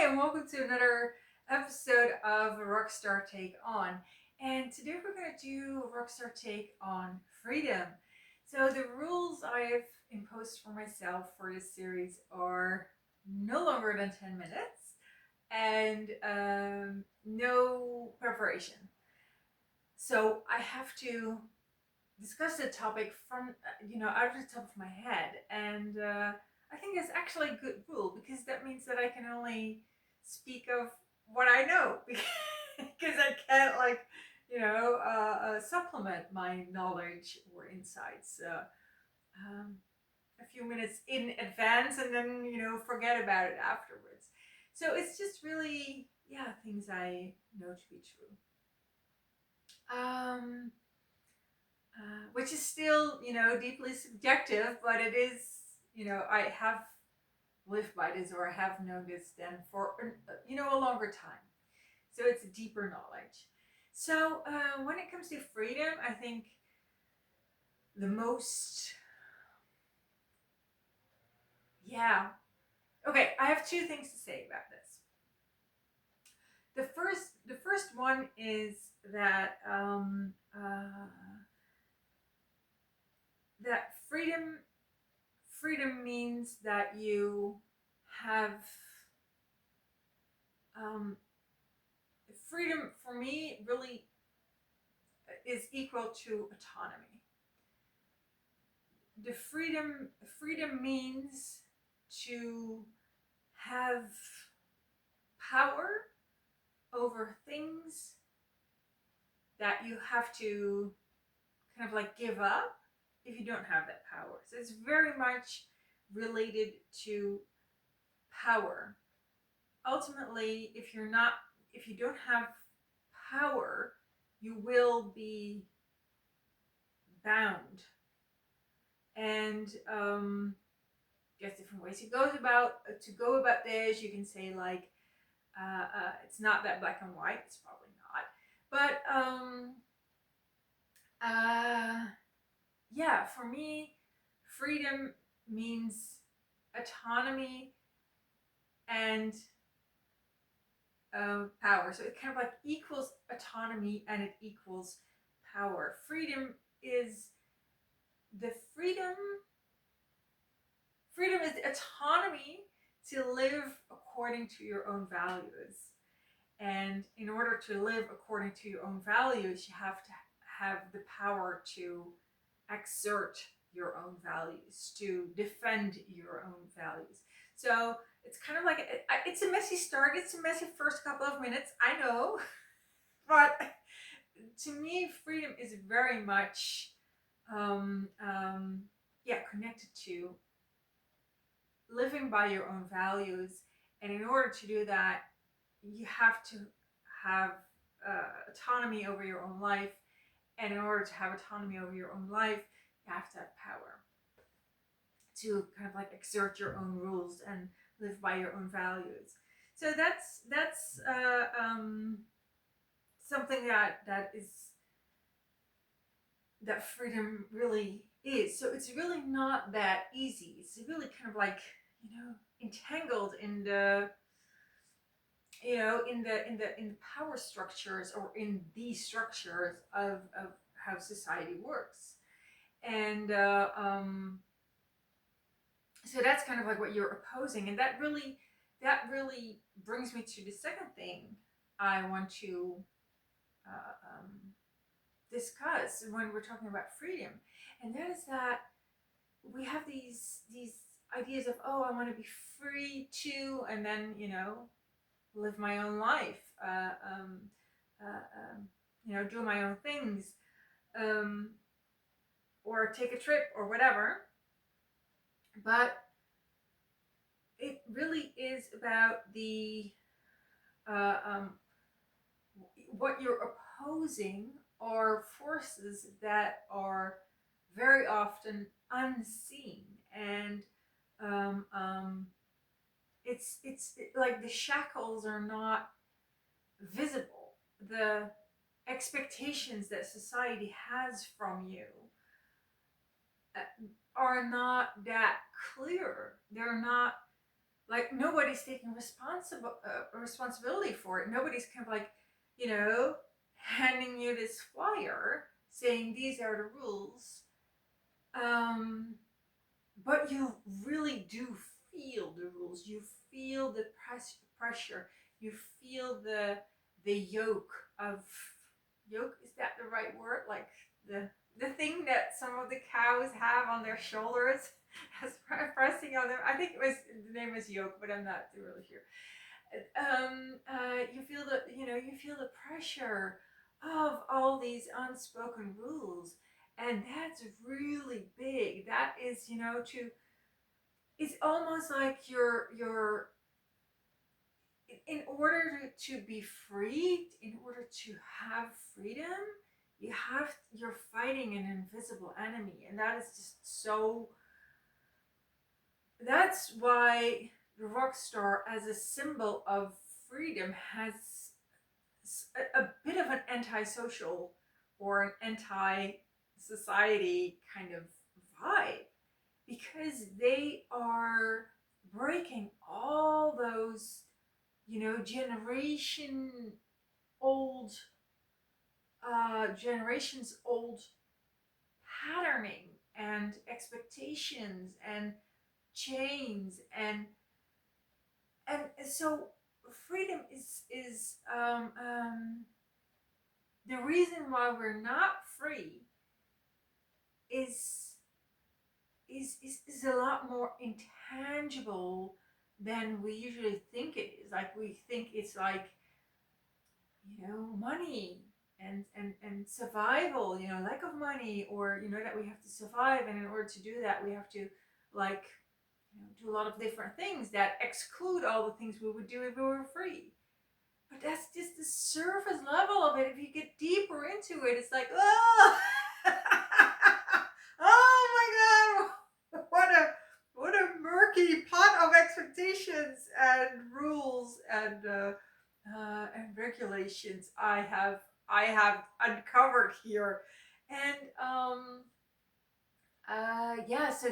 and welcome to another episode of a Rockstar Take On. And today we're going to do a Rockstar Take on freedom. So, the rules I've imposed for myself for this series are no longer than 10 minutes and no preparation. So, I have to discuss the topic from, out of the top of my head. And I think it's actually a good rule because that means that I can only speak of what I know because I can't supplement my knowledge or insights a few minutes in advance and then forget about it afterwards. So it's just really things I know to be true. Which is still deeply subjective, but it is I have lived by this or I have known this then for a longer time. So it's a deeper knowledge. So when it comes to freedom, I think the most okay, I have two things to say about this. The first one is that that freedom means that you have freedom for me really is equal to autonomy. The freedom means to have power over things that you have to kind of like give up if you don't have that power. So it's very much related to power. Ultimately, if you don't have power, you will be bound. And there's different ways to go about this. You can say like it's not that black and white. It's probably not, but for me, freedom means autonomy and power. So it kind of like equals autonomy and it equals power. Freedom is autonomy to live according to your own values. And in order to live according to your own values, you have to have the power to exert your own values, to defend your own values. So it's kind of like it's a messy start. It's a messy first couple of minutes, I know, but to me, freedom is very much connected to living by your own values. And in order to do that, you have to have autonomy over your own life. And in order to have autonomy over your own life, you have to have power to kind of like exert your own rules and live by your own values. So that's something that freedom really is. So it's really not that easy. It's really kind of like entangled in the in the power structures or in the structures of how society works. And so that's kind of like what you're opposing, and that really brings me to the second thing I want to discuss when we're talking about freedom, and that is that we have these ideas of, oh, I want to be free too, and then live my own life, do my own things, or take a trip or whatever. But it really is about the what you're opposing are forces that are very often unseen, and it's like the shackles are not visible. The expectations that society has from you are not that clear. They're not like nobody's taking responsibility for it. Nobody's kind of like, you know, handing you this flyer saying these are the rules. Um, but you really do feel the rules. You feel the pressure. You feel the yoke of yoke. Is that the right word? Like the thing that some of the cows have on their shoulders as pressing on them. I think it was the name is yoke, but I'm not really sure. You feel the pressure of all these unspoken rules, and that's really big. That is, to it's almost like you're in order to be freed, in order to have freedom, you're fighting an invisible enemy, and that is just so. That's why the rock star, as a symbol of freedom, has a bit of an antisocial or an anti-society kind of vibe, because they are breaking all those, old generations old patterning and expectations and chains, and so freedom is the reason why we're not free is is a lot more intangible than we usually think it is. Like, we think it's like, money and survival, lack of money, or that we have to survive, and in order to do that we have to, like, do a lot of different things that exclude all the things we would do if we were free. But that's just the surface level of it. If you get deeper into it, it's like, oh, oh my god, what a murky pot of expectations and rules and regulations I have uncovered here. And yeah, so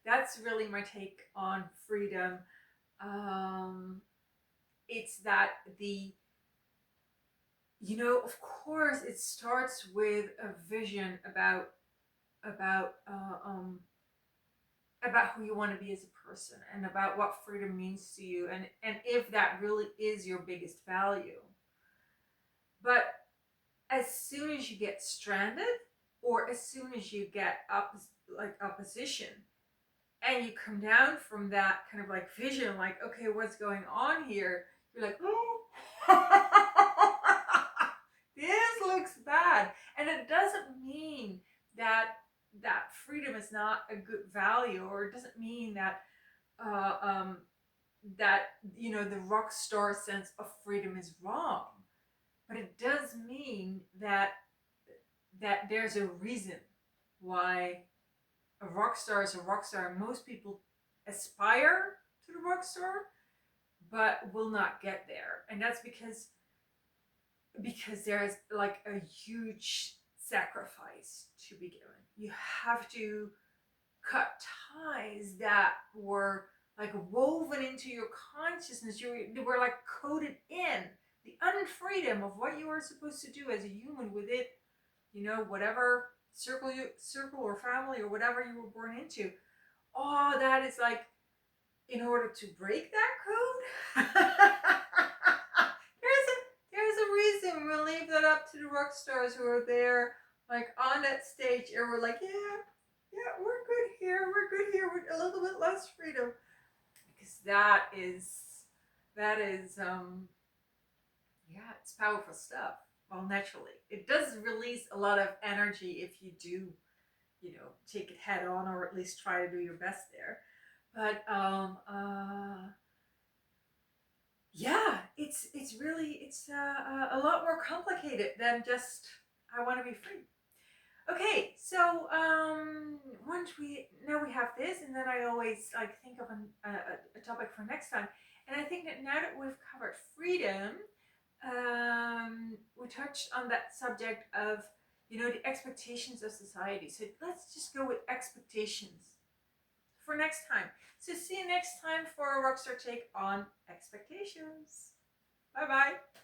that's really my take on freedom. um it's that of course it starts with a vision about about who you want to be as a person, and about what freedom means to you, and if that really is your biggest value. But as soon as you get stranded, or as soon as you get opposition, and you come down from that kind of like vision, like, okay, what's going on here, you're like, oh, this looks bad. And it doesn't mean that freedom is not a good value, or it doesn't mean that uh, um, the rock star sense of freedom is wrong. But it does mean that there's a reason why a rock star is a rock star. Most people aspire to the rock star, but will not get there, and that's because there's like a huge sacrifice to be given. You have to cut ties that were like woven into your consciousness. They were like coded in the unfreedom of what you are supposed to do as a human with it, whatever circle or family or whatever you were born into. Oh, that is like, in order to break that code. there's a reason we leave that up to the rock stars who are there, like on that stage, and we're like, yeah, we're good here with a little bit less freedom, because that is yeah, it's powerful stuff. Well, naturally, it does release a lot of energy if you do, take it head on, or at least try to do your best there. But yeah, it's really a lot more complicated than just I want to be free. Okay, so once we now we have this, and then I always like think of a topic for next time. And I think that now that we've covered freedom, we touched on that subject of the expectations of society. So let's just go with expectations for next time. So see you next time for a Rockstar Take on expectations. Bye bye.